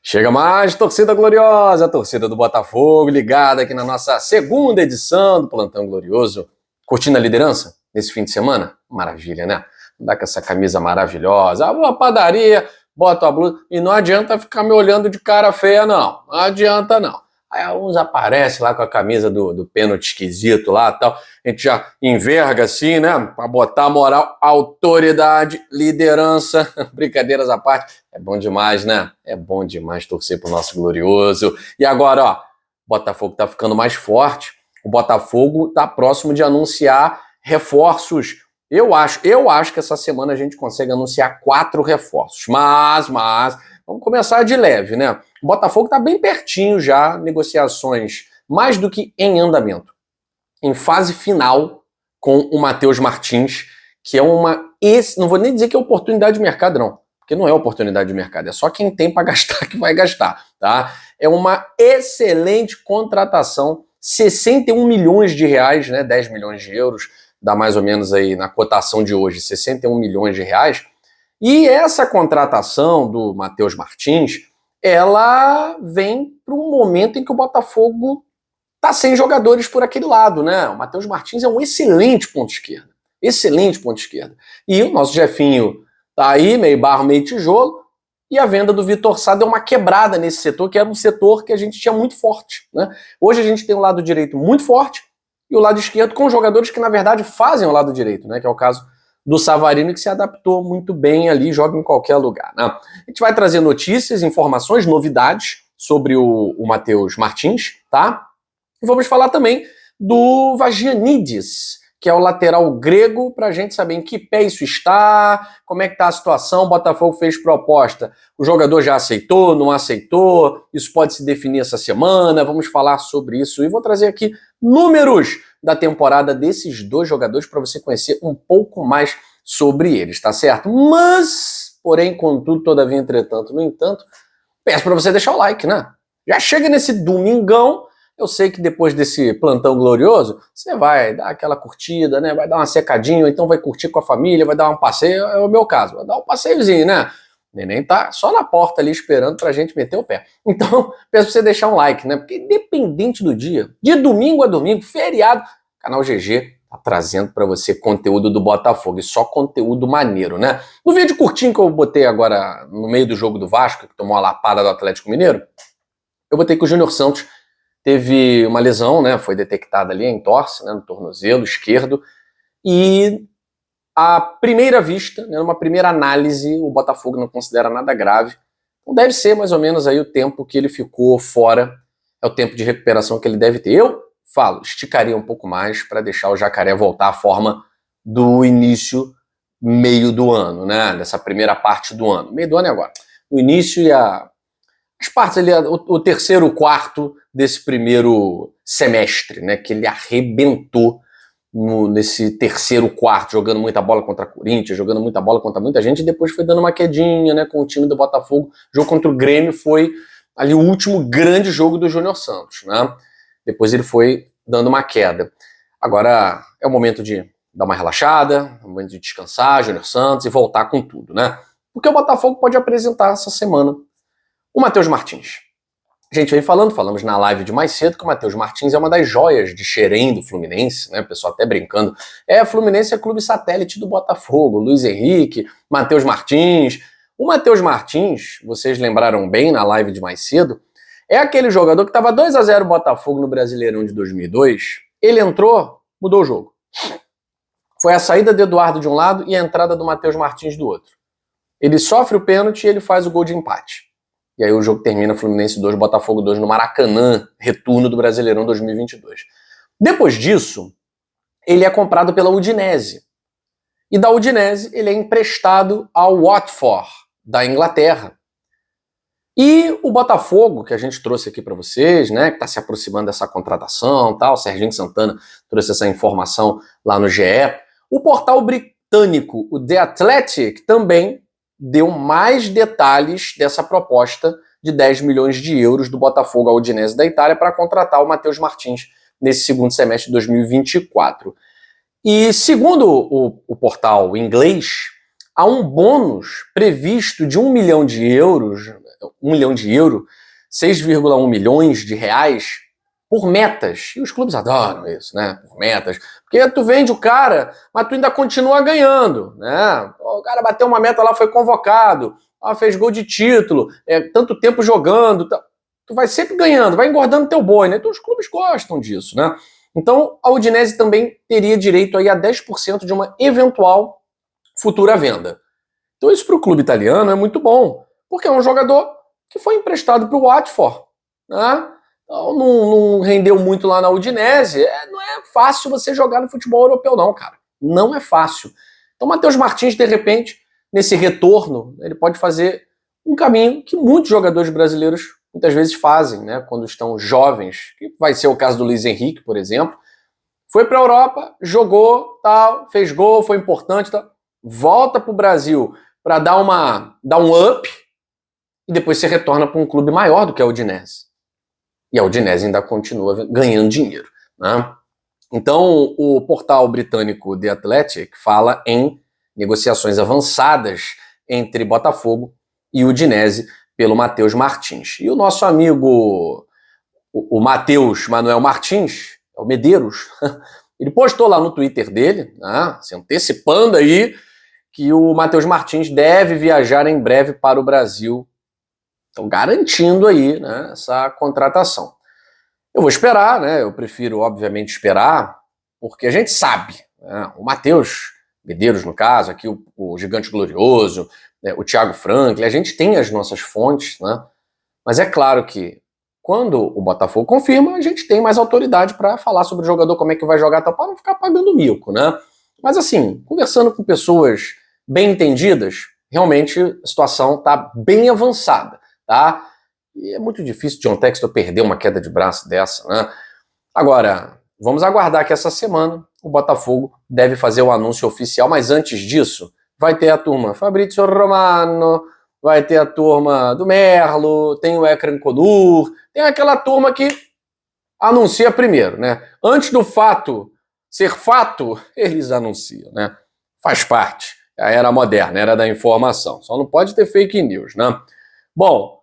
Chega mais, torcida gloriosa, a torcida do Botafogo, ligada aqui na nossa segunda edição do Plantão Glorioso. Curtindo a liderança nesse fim de semana? Maravilha, né? Dá com essa camisa maravilhosa. Vou à padaria, boto a blusa e não adianta ficar me olhando de cara feia, não. Não adianta, não. Aí uns aparecem lá com a camisa do pênalti esquisito lá e tal. A gente já enverga assim, né? Pra botar moral, autoridade, liderança. Brincadeiras à parte. É bom demais, né? É bom demais torcer pro nosso glorioso. E agora, ó, o Botafogo tá ficando mais forte. O Botafogo tá próximo de anunciar reforços. Eu acho que essa semana a gente consegue anunciar 4 reforços. Mas, vamos começar de leve, né? O Botafogo está bem pertinho já, negociações mais do que em andamento. Em fase final com o Matheus Martins, que é não vou nem dizer que é oportunidade de mercado, não. Porque não é oportunidade de mercado, é só quem tem para gastar que vai gastar, tá? É uma excelente contratação, 61 milhões de reais, né? 10 milhões de euros, dá mais ou menos aí na cotação de hoje, 61 milhões de reais. E essa contratação do Matheus Martins, ela vem para um momento em que o Botafogo está sem jogadores por aquele lado, né? O Matheus Martins é um excelente ponto esquerda. Excelente ponto esquerda. E o nosso Jefinho tá aí, meio barro, meio tijolo, e a venda do Vitor Sá deu uma quebrada nesse setor, que era um setor que a gente tinha muito forte, né? Hoje a gente tem o lado direito muito forte e o lado esquerdo com jogadores que, na verdade, fazem o lado direito, né? Que é o caso do Savarino, que se adaptou muito bem ali, joga em qualquer lugar, né? A gente vai trazer notícias, informações, novidades sobre o Matheus Martins, tá? E vamos falar também do Vagianidis, que é o lateral grego, para a gente saber em que pé isso está, como é que está a situação. O Botafogo fez proposta, o jogador já aceitou, não aceitou, isso pode se definir essa semana, vamos falar sobre isso. E vou trazer aqui números da temporada desses 2 jogadores para você conhecer um pouco mais sobre eles, tá certo? Mas, porém, contudo, todavia, entretanto, no entanto, peço para você deixar o like, né? Já chega nesse domingão. Eu sei que depois desse plantão glorioso, você vai dar aquela curtida, né? Vai dar uma secadinha, ou então vai curtir com a família, vai dar um passeio, é o meu caso, vai dar um passeiozinho, né? O neném tá só na porta ali esperando pra gente meter o pé. Então, peço pra você deixar um like, né? Porque independente do dia, de domingo a domingo, feriado, o canal GG tá trazendo pra você conteúdo do Botafogo, e só conteúdo maneiro, né? No vídeo curtinho que eu botei agora no meio do jogo do Vasco, que tomou a lapada do Atlético Mineiro, eu botei que o Júnior Santos teve uma lesão, né? Foi detectada ali em entorse, né, no tornozelo esquerdo. E à primeira vista, né, numa primeira análise, o Botafogo não considera nada grave. Então deve ser mais ou menos aí o tempo que ele ficou fora, é o tempo de recuperação que ele deve ter. Eu falo, esticaria um pouco mais para deixar o Jacaré voltar à forma do início, meio do ano, né? Dessa primeira parte do ano. Meio do ano é agora. O início e as partes ali, o terceiro, quarto desse primeiro semestre, né, que ele arrebentou nesse terceiro quarto, jogando muita bola contra a Corinthians, jogando muita bola contra muita gente, e depois foi dando uma quedinha, né, com o time do Botafogo. O jogo contra o Grêmio foi ali o último grande jogo do Júnior Santos, né? Depois ele foi dando uma queda. Agora é o momento de dar uma relaxada, é o momento de descansar, Júnior Santos, e voltar com tudo, né? Porque o Botafogo pode apresentar essa semana o Matheus Martins. A gente vem falamos na live de mais cedo que o Matheus Martins é uma das joias de Xerém do Fluminense, né? O pessoal até brincando. Fluminense é clube satélite do Botafogo. Luiz Henrique, Matheus Martins. O Matheus Martins, vocês lembraram bem na live de mais cedo, é aquele jogador que estava 2-0 Botafogo no Brasileirão de 2002. Ele entrou, mudou o jogo. Foi a saída de Eduardo de um lado e a entrada do Matheus Martins do outro. Ele sofre o pênalti e ele faz o gol de empate. E aí o jogo termina Fluminense 2, Botafogo 2 no Maracanã, retorno do Brasileirão 2022. Depois disso, ele é comprado pela Udinese. E da Udinese ele é emprestado ao Watford, da Inglaterra. E o Botafogo, que a gente trouxe aqui para vocês, né, que está se aproximando dessa contratação, tal, Serginho Santana trouxe essa informação lá no GE. O portal britânico, o The Athletic, também deu mais detalhes dessa proposta de 10 milhões de euros do Botafogo à Udinese da Itália para contratar o Matheus Martins nesse segundo semestre de 2024. E segundo o portal inglês, há um bônus previsto de 1 milhão de euros, 1 milhão de euros, 6,1 milhões de reais por metas. E os clubes adoram isso, né? Por metas. Porque tu vende o cara, mas tu ainda continua ganhando, né? O cara bateu uma meta lá, foi convocado, fez gol de título, tanto tempo jogando, tu vai sempre ganhando, vai engordando teu boi, né? Então os clubes gostam disso, né? Então a Udinese também teria direito aí a 10% de uma eventual futura venda. Então isso para o clube italiano é muito bom, porque é um jogador que foi emprestado para o Watford, né? Então não rendeu muito lá na Udinese. Não é fácil você jogar no futebol europeu não, cara. Não é fácil. Então Matheus Martins, de repente, nesse retorno, ele pode fazer um caminho que muitos jogadores brasileiros muitas vezes fazem, né, quando estão jovens, que vai ser o caso do Luiz Henrique, por exemplo. Foi para a Europa, jogou, tal, fez gol, foi importante, tal, volta para o Brasil para dar um up e depois se retorna para um clube maior do que a Udinese. E a Udinese ainda continua ganhando dinheiro, né? Então, o portal britânico The Athletic fala em negociações avançadas entre Botafogo e Udinese pelo Matheus Martins. E o nosso amigo, o Matheus Manuel Martins, é o Medeiros, ele postou lá no Twitter dele, né, se antecipando aí, que o Matheus Martins deve viajar em breve para o Brasil. Então, garantindo aí, né, essa contratação. Eu vou esperar, né? Eu prefiro, obviamente, esperar, porque a gente sabe, né, o Matheus Medeiros, no caso, aqui o Gigante Glorioso, né, o Thiago Franklin, a gente tem as nossas fontes, né? Mas é claro que quando o Botafogo confirma, a gente tem mais autoridade para falar sobre o jogador, como é que vai jogar, tal, para não ficar pagando mico, né? Mas assim, conversando com pessoas bem entendidas, realmente a situação está bem avançada, tá? E é muito difícil John Textor perder uma queda de braço dessa, né? Agora, vamos aguardar que essa semana o Botafogo deve fazer o anúncio oficial, mas antes disso, vai ter a turma Fabrizio Romano, vai ter a turma do Merlo, tem o Ekran Kodur, tem aquela turma que anuncia primeiro, né? Antes do fato ser fato, eles anunciam, né? Faz parte. A era moderna, a era da informação. Só não pode ter fake news, né? Bom,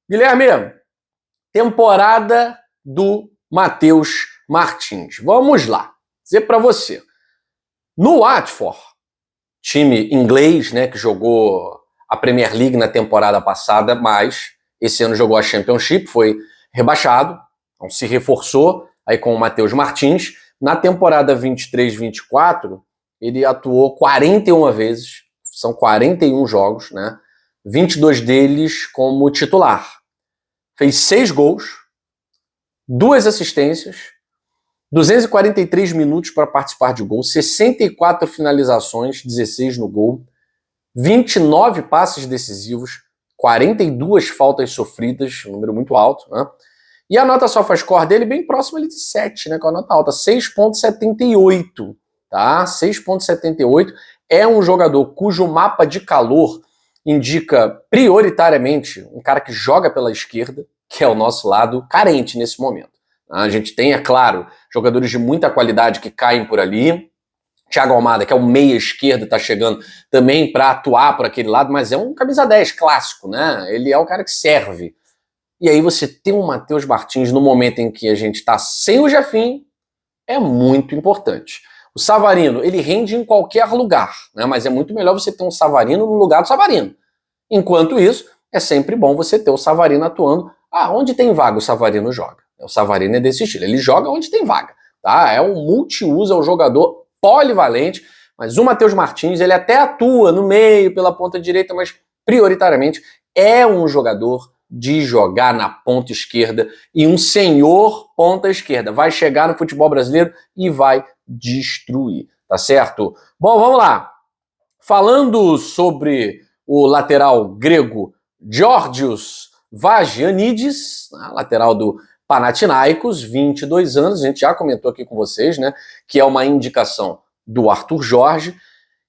Guilherme, temporada do Matheus Martins. Vamos lá. Dizer para você. No Watford, time inglês, né, que jogou a Premier League na temporada passada, mas esse ano jogou a Championship, foi rebaixado, então se reforçou aí com o Matheus Martins. Na temporada 23-24, ele atuou 41 vezes, são 41 jogos, né? 22 deles como titular. Fez 6 gols, 2 assistências, 243 minutos para participar de gol, 64 finalizações, 16 no gol, 29 passes decisivos, 42 faltas sofridas, um número muito alto, né? E a nota SofaScore dele bem próxima ali de 7, né, com a nota alta, 6,78, tá? 6,78. É um jogador cujo mapa de calor indica prioritariamente um cara que joga pela esquerda, que é o nosso lado carente nesse momento. A gente tem, é claro, jogadores de muita qualidade que caem por ali. Thiago Almada, que é o meia esquerda, tá chegando também para atuar por aquele lado, mas é um camisa 10 clássico, né? Ele é o cara que serve. E aí você ter um Matheus Martins no momento em que a gente tá sem o Jefinho é muito importante. O Savarino, ele rende em qualquer lugar, né? Mas é muito melhor você ter um Savarino no lugar do Savarino. Enquanto isso, é sempre bom você ter o Savarino atuando. Onde tem vaga o Savarino joga. O Savarino é desse estilo, ele joga onde tem vaga, tá? É um multiuso, é um jogador polivalente, mas o Matheus Martins, ele até atua no meio, pela ponta direita, mas prioritariamente é um jogador de jogar na ponta esquerda e um senhor ponta esquerda. Vai chegar no futebol brasileiro e vai destruir, tá certo? Bom, vamos lá. Falando sobre o lateral grego Georgios Vagianidis, lateral do Panathinaikos, 22 anos, a gente já comentou aqui com vocês, né, que é uma indicação do Arthur Jorge,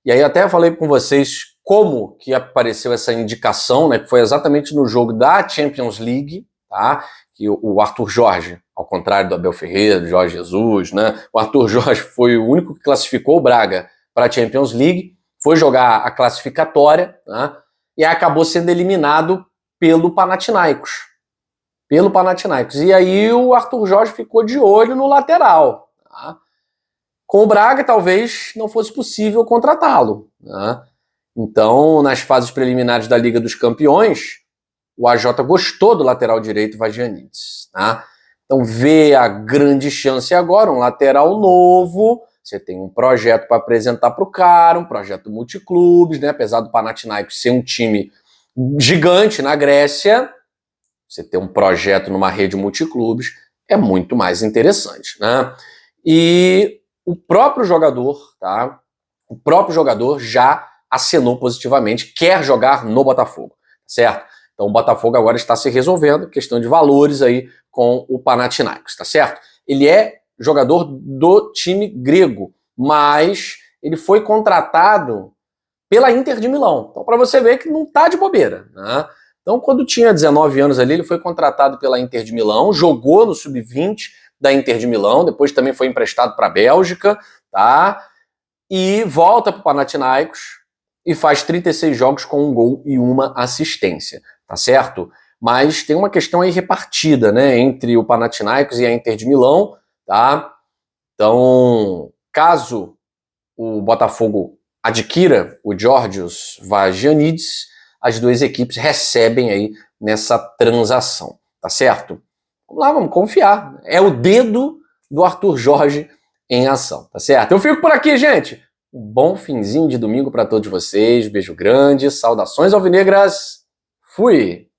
e aí até falei com vocês como que apareceu essa indicação, né, que foi exatamente no jogo da Champions League, tá, que o Arthur Jorge, ao contrário do Abel Ferreira, do Jorge Jesus, né, o Arthur Jorge foi o único que classificou o Braga para a Champions League, foi jogar a classificatória, né, e acabou sendo eliminado pelo Panathinaikos. Pelo Panathinaikos. E aí o Arthur Jorge ficou de olho no lateral. Tá? Com o Braga, talvez não fosse possível contratá-lo. Tá? Então, nas fases preliminares da Liga dos Campeões, o AJ gostou do lateral direito Vagianidis. Tá? Então, vê a grande chance agora, um lateral novo. Você tem um projeto para apresentar para o cara, um projeto multiclubes, né? Apesar do Panathinaikos ser um time gigante na Grécia, você ter um projeto numa rede multiclubes é muito mais interessante, né? E o próprio jogador, tá? O próprio jogador já acenou positivamente, quer jogar no Botafogo, certo? Então o Botafogo agora está se resolvendo, questão de valores aí com o Panathinaikos, tá certo? Ele é jogador do time grego, mas ele foi contratado pela Inter de Milão. Então, para você ver que não tá de bobeira, né? Então, quando tinha 19 anos ali, ele foi contratado pela Inter de Milão, jogou no sub-20 da Inter de Milão, depois também foi emprestado para a Bélgica, tá? E volta para o Panathinaikos e faz 36 jogos com um gol e uma assistência, tá certo? Mas tem uma questão aí repartida, né, entre o Panathinaikos e a Inter de Milão, tá? Então, caso o Botafogo adquira o Georgios Vagianidis, as duas equipes recebem aí nessa transação, tá certo? Vamos lá, vamos confiar. É o dedo do Arthur Jorge em ação, tá certo? Eu fico por aqui, gente. Um bom finzinho de domingo para todos vocês. Beijo grande, saudações alvinegras. Fui!